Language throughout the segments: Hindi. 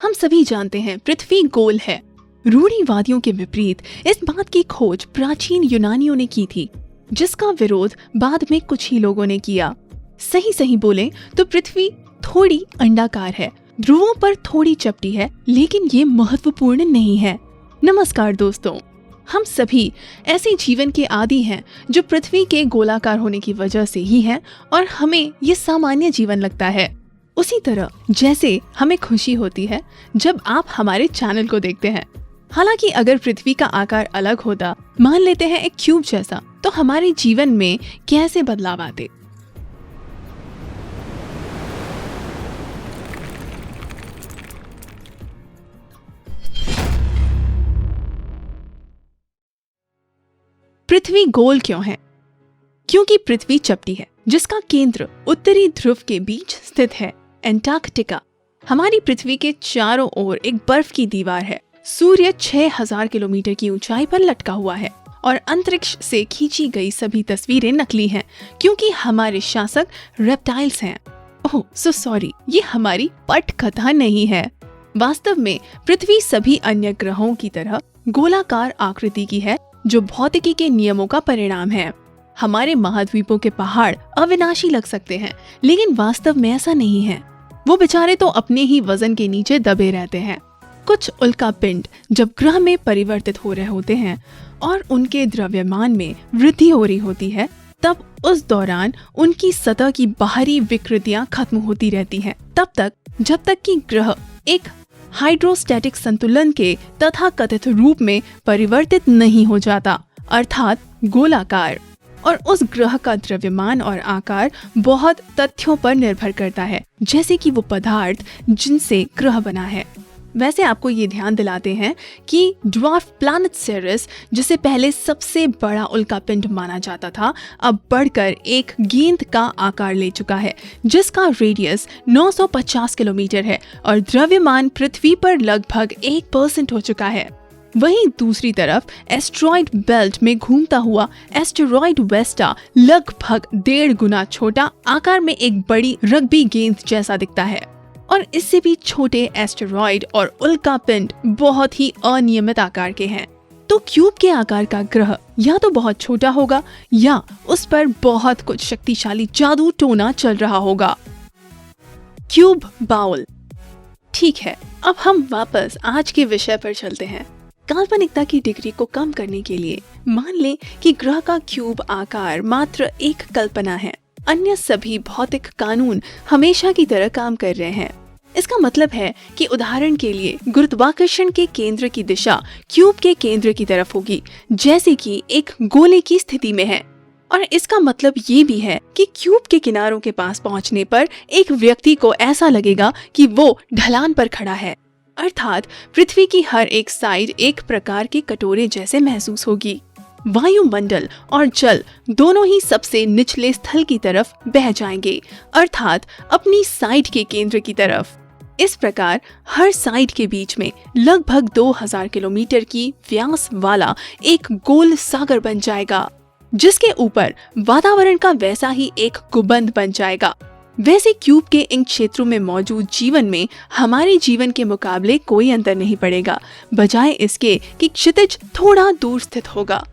हम सभी जानते हैं पृथ्वी गोल है। रूढ़िवादियों के विपरीत इस बात की खोज प्राचीन यूनानियों ने की थी, जिसका विरोध बाद में कुछ ही लोगों ने किया। सही बोले तो पृथ्वी थोड़ी अंडाकार है, ध्रुवों पर थोड़ी चपटी है, लेकिन ये महत्वपूर्ण नहीं है। नमस्कार दोस्तों, हम सभी ऐसे जीवन के आदी हैं जो पृथ्वी के गोलाकार होने की वजह से ही हैं और हमें ये सामान्य जीवन लगता है। उसी तरह जैसे हमें खुशी होती है जब आप हमारे चैनल को देखते हैं। हालांकि अगर पृथ्वी का आकार अलग होता, मान लेते हैं एक क्यूब जैसा, तो हमारे जीवन में कैसे बदलाव आते। पृथ्वी गोल क्यों है? क्योंकि पृथ्वी चपटी है, जिसका केंद्र उत्तरी ध्रुव के बीच स्थित है, एंटार्कटिका। हमारी पृथ्वी के चारों ओर एक बर्फ की दीवार है। सूर्य 6000 किलोमीटर की ऊंचाई पर लटका हुआ है और अंतरिक्ष से खींची गई सभी तस्वीरें नकली हैं, क्योंकि हमारे शासक रेप्टाइल्स हैं। ओह सो सॉरी, ये हमारी पटकथा नहीं है। वास्तव में पृथ्वी सभी अन्य ग्रहों की तरह गोलाकार आकृति की है, जो भौतिकी के नियमों का परिणाम है। हमारे महाद्वीपों के पहाड़ अविनाशी लग सकते हैं, लेकिन वास्तव में ऐसा नहीं है। वो बेचारे तो अपने ही वजन के नीचे दबे रहते हैं। कुछ उल्कापिंड जब ग्रह में परिवर्तित हो रहे होते हैं और उनके द्रव्यमान में वृद्धि हो रही होती है, तब उस दौरान उनकी सतह की बाहरी विकृतियां खत्म होती रहती हैं, तब तक जब तक कि ग्रह एक हाइड्रोस्टैटिक संतुलन के तथाकथित रूप में परिवर्तित नहीं हो जाता, अर्थात गोलाकार। और उस ग्रह का द्रव्यमान और आकार बहुत तथ्यों पर निर्भर करता है, जैसे कि वो पदार्थ जिनसे ग्रह बना है। वैसे आपको ये ध्यान दिलाते हैं कि ड्वार्फ प्लैनेट सेरेस, जिसे पहले सबसे बड़ा उल्कापिंड माना जाता था, अब बढ़कर एक गेंद का आकार ले चुका है, जिसका रेडियस 950 किलोमीटर है और द्रव्यमान पृथ्वी पर लगभग 1% हो चुका है। वहीं दूसरी तरफ एस्टेरॉयड बेल्ट में घूमता हुआ एस्टेरॉयड वेस्टा लगभग 1.5 गुना छोटा, आकार में एक बड़ी रग्बी गेंद जैसा दिखता है। और इससे भी छोटे एस्टेरॉयड और उल्कापिंड बहुत ही अनियमित आकार के हैं। तो क्यूब के आकार का ग्रह या तो बहुत छोटा होगा या उस पर बहुत कुछ शक्तिशाली जादू टोना चल रहा होगा। Cube bowl. ठीक है, अब हम वापस आज के विषय पर चलते हैं। काल्पनिकता की डिग्री को कम करने के लिए मान लें कि ग्रह का क्यूब आकार मात्र एक कल्पना है। अन्य सभी भौतिक कानून हमेशा की तरह काम कर रहे हैं। इसका मतलब है कि उदाहरण के लिए गुरुत्वाकर्षण के केंद्र की दिशा क्यूब के केंद्र की तरफ होगी, जैसे कि एक गोले की स्थिति में है। और इसका मतलब ये भी है कि क्यूब के किनारों के पास पहुंचने पर एक व्यक्ति को ऐसा लगेगा कि वो ढलान पर खड़ा है, अर्थात पृथ्वी की हर एक साइड एक प्रकार के कटोरे जैसे महसूस होगी। वायुमंडल और जल दोनों ही सबसे निचले स्थल की तरफ बह जाएंगे, अर्थात अपनी साइड के केंद्र की तरफ। इस प्रकार हर साइड के बीच में लगभग 2000 किलोमीटर की व्यास वाला एक गोल सागर बन जाएगा, जिसके ऊपर वातावरण का वैसा ही एक गुंबद बन जाएगा। वैसे क्यूब के इन क्षेत्रों में मौजूद जीवन में हमारे जीवन के मुकाबले कोई अंतर नहीं पड़ेगा, बजाय इसके कि क्षितिज थोड़ा दूर स्थित होगा।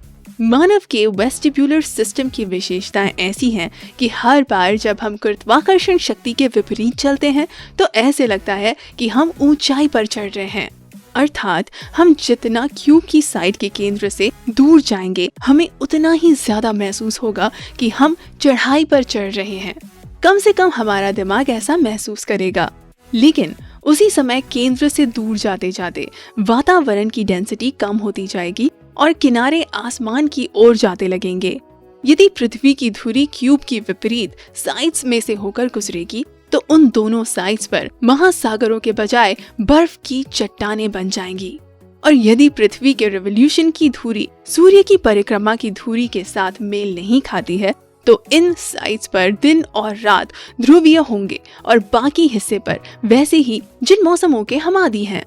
मानव के वेस्टिब्युलर सिस्टम की विशेषताएं ऐसी हैं कि हर बार जब हम गुरुत्वाकर्षण शक्ति के विपरीत चलते हैं, तो ऐसे लगता है कि हम ऊंचाई पर चढ़ रहे हैं, अर्थात हम जितना क्यूब की साइड के केंद्र से दूर जाएंगे, हमें उतना ही ज्यादा महसूस होगा कि हम चढ़ाई पर चढ़ रहे हैं। कम से कम हमारा दिमाग ऐसा महसूस करेगा। लेकिन उसी समय केंद्र से दूर जाते जाते वातावरण की डेंसिटी कम होती जाएगी और किनारे आसमान की ओर जाते लगेंगे। यदि पृथ्वी की धुरी क्यूब की विपरीत साइड्स में से होकर गुजरेगी, तो उन दोनों साइड्स पर महासागरों के बजाय बर्फ की चट्टानें बन जाएंगी। और यदि पृथ्वी के रिवोल्यूशन की धुरी सूर्य की परिक्रमा की धुरी के साथ मेल नहीं खाती है, तो इन साइड्स पर दिन और रात ध्रुवीय होंगे और बाकी हिस्से पर वैसे ही जिन मौसमों के हम आदी हैं।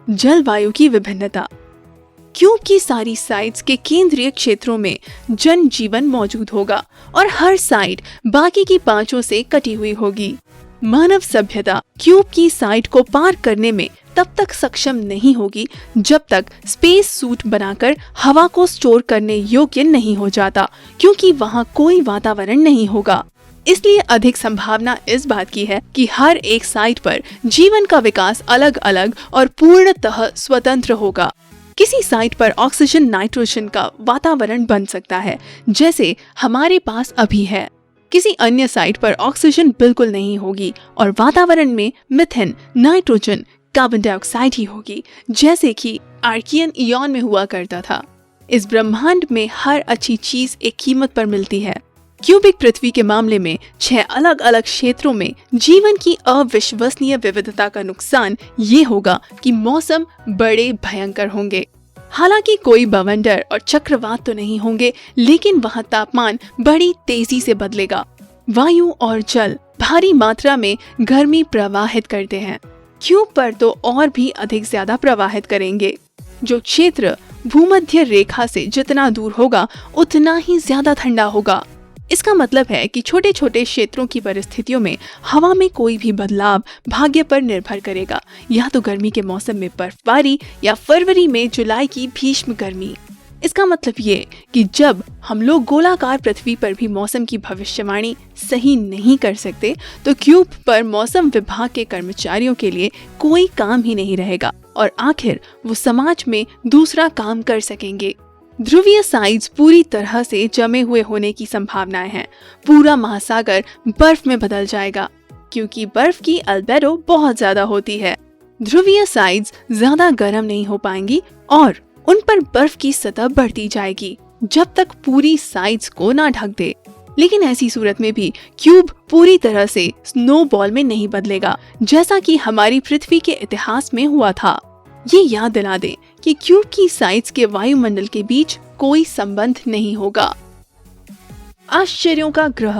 जलवायु की विभिन्नता। क्यूब की सारी साइड्स के केंद्रीय क्षेत्रों में जनजीवन मौजूद होगा और हर साइड बाकी की 5 से कटी हुई होगी। मानव सभ्यता क्यूब की साइड को पार करने में तब तक सक्षम नहीं होगी जब तक स्पेस सूट बनाकर हवा को स्टोर करने योग्य नहीं हो जाता, क्योंकि वहाँ कोई वातावरण नहीं होगा। इसलिए अधिक संभावना इस बात की है कि हर एक साइट पर जीवन का विकास अलग अलग और पूर्णतः स्वतंत्र होगा। किसी साइट पर ऑक्सीजन नाइट्रोजन का वातावरण बन सकता है, जैसे हमारे पास अभी है। किसी अन्य साइट पर ऑक्सीजन बिल्कुल नहीं होगी और वातावरण में मीथेन, नाइट्रोजन, कार्बन डाइऑक्साइड ही होगी, जैसे कि आर्कियन इयॉन में हुआ करता था। इस ब्रह्मांड में हर अच्छी चीज एक कीमत पर मिलती है। क्यूबिक पृथ्वी के मामले में 6 अलग अलग क्षेत्रों में जीवन की अविश्वसनीय विविधता का नुकसान ये होगा कि मौसम बड़े भयंकर होंगे। हालांकि कोई बवंडर और चक्रवात तो नहीं होंगे, लेकिन वहाँ तापमान बड़ी तेजी से बदलेगा। वायु और जल भारी मात्रा में गर्मी प्रवाहित करते हैं। क्यूब पर तो और भी अधिक ज्यादा प्रवाहित करेंगे। जो क्षेत्र भूमध्य रेखा से जितना दूर होगा उतना ही ज्यादा ठंडा होगा। इसका मतलब है कि छोटे छोटे क्षेत्रों की परिस्थितियों में हवा में कोई भी बदलाव भाग्य पर निर्भर करेगा, या तो गर्मी के मौसम में बर्फबारी या फरवरी में जुलाई की भीष्म गर्मी। इसका मतलब ये कि जब हम लोग गोलाकार पृथ्वी पर भी मौसम की भविष्यवाणी सही नहीं कर सकते, तो क्यूब पर मौसम विभाग के कर्मचारियों के लिए कोई काम ही नहीं रहेगा और आखिर वो समाज में दूसरा काम कर सकेंगे। ध्रुवीय साइड्स पूरी तरह से जमे हुए होने की संभावनाएं हैं। पूरा महासागर बर्फ में बदल जाएगा, क्योंकि बर्फ की अल्बेडो बहुत ज्यादा होती है। ध्रुवीय साइड्स ज्यादा गर्म नहीं हो पाएंगी और उन पर बर्फ की सतह बढ़ती जाएगी जब तक पूरी साइड्स को ना ढक दे। लेकिन ऐसी सूरत में भी क्यूब पूरी तरह से स्नोबॉल में नहीं बदलेगा, जैसा कि हमारी पृथ्वी के इतिहास में हुआ था। ये याद दिला दें कि क्यूब की साइड्स के वायुमंडल के बीच कोई संबंध नहीं होगा। आश्चर्यों का ग्रह।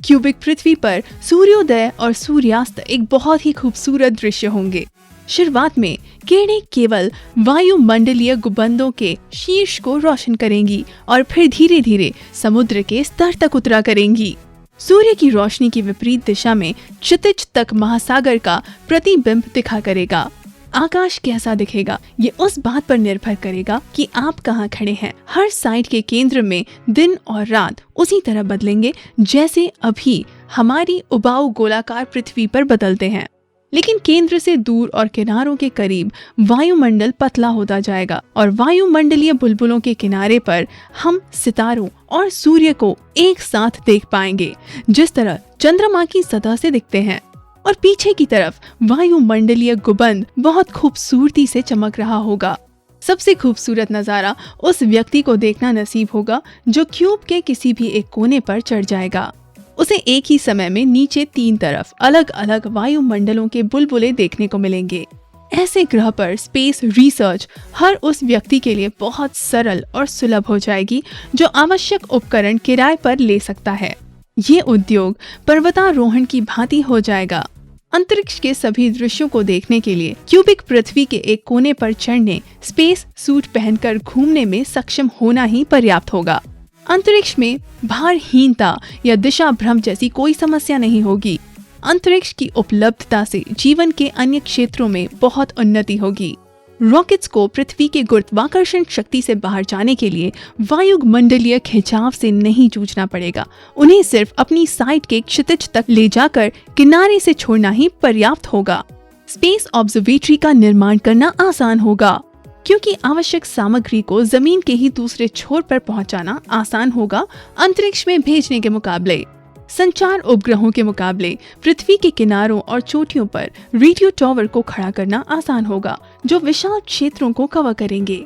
क्यूबिक पृथ्वी पर सूर्योदय और सूर्यास्त एक बहुत ही खूबसूरत दृश्य होंगे। शुरुआत में किरणें केवल वायुमंडलीय गुंबदों के शीर्ष को रोशन करेंगी और फिर धीरे धीरे समुद्र के स्तर तक उतरा करेंगी। सूर्य की रोशनी की विपरीत दिशा में क्षितिज तक महासागर का प्रतिबिंब दिखा करेगा। आकाश कैसा दिखेगा ये उस बात पर निर्भर करेगा कि आप कहाँ खड़े हैं। हर साइड के केंद्र में दिन और रात उसी तरह बदलेंगे जैसे अभी हमारी उबाऊ गोलाकार पृथ्वी पर बदलते हैं। लेकिन केंद्र से दूर और किनारों के करीब वायुमंडल पतला होता जाएगा और वायुमंडलीय बुलबुलों के किनारे पर हम सितारों और सूर्य को एक साथ देख पाएंगे, जिस तरह चंद्रमा की सतह से दिखते हैं। और पीछे की तरफ वायुमंडलीय गुंबद बहुत खूबसूरती से चमक रहा होगा। सबसे खूबसूरत नजारा उस व्यक्ति को देखना नसीब होगा जो क्यूब के किसी भी एक कोने पर चढ़ जाएगा। उसे एक ही समय में नीचे 3 तरफ अलग अलग वायुमंडलों के बुलबुले देखने को मिलेंगे। ऐसे ग्रह पर स्पेस रिसर्च हर उस व्यक्ति के लिए बहुत सरल और सुलभ हो जाएगी जो आवश्यक उपकरण किराए पर ले सकता है। ये उद्योग पर्वतारोहण की भांति हो जाएगा। अंतरिक्ष के सभी दृश्यों को देखने के लिए क्यूबिक पृथ्वी के एक कोने पर चढ़ने, स्पेस सूट पहनकर घूमने में सक्षम होना ही पर्याप्त होगा। अंतरिक्ष में भारहीनता या दिशा भ्रम जैसी कोई समस्या नहीं होगी। अंतरिक्ष की उपलब्धता से जीवन के अन्य क्षेत्रों में बहुत उन्नति होगी। रॉकेट्स को पृथ्वी के गुरुत्वाकर्षण शक्ति से बाहर जाने के लिए वायुमंडलीय खिंचाव से नहीं जूझना पड़ेगा। उन्हें सिर्फ अपनी साइट के क्षितिज तक ले जाकर किनारे से छोड़ना ही पर्याप्त होगा। स्पेस ऑब्जर्वेटरी का निर्माण करना आसान होगा, क्योंकि आवश्यक सामग्री को जमीन के ही दूसरे छोर पर पहुंचाना आसान होगा अंतरिक्ष में भेजने के मुकाबले। संचार उपग्रहों के मुकाबले पृथ्वी के किनारों और चोटियों पर रेडियो टावर को खड़ा करना आसान होगा, जो विशाल क्षेत्रों को कवर करेंगे।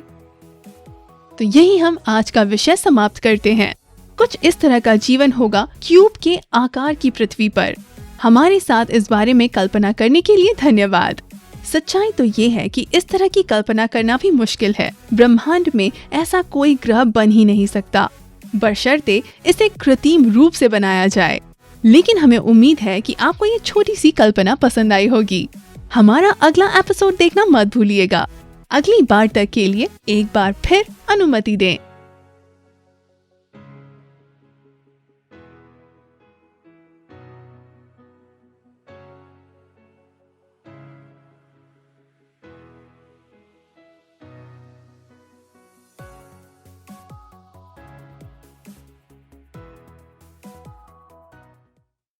तो यही हम आज का विषय समाप्त करते हैं। कुछ इस तरह का जीवन होगा क्यूब के आकार की पृथ्वी पर। हमारे साथ इस बारे में कल्पना करने के लिए धन्यवाद। सच्चाई तो ये है कि इस तरह की कल्पना करना भी मुश्किल है। ब्रह्मांड में ऐसा कोई ग्रह बन ही नहीं सकता, बशर्ते इसे कृत्रिम रूप से बनाया जाए। लेकिन हमें उम्मीद है कि आपको ये छोटी सी कल्पना पसंद आई होगी। हमारा अगला एपिसोड देखना मत भूलिएगा। अगली बार तक के लिए एक बार फिर अनुमति दें।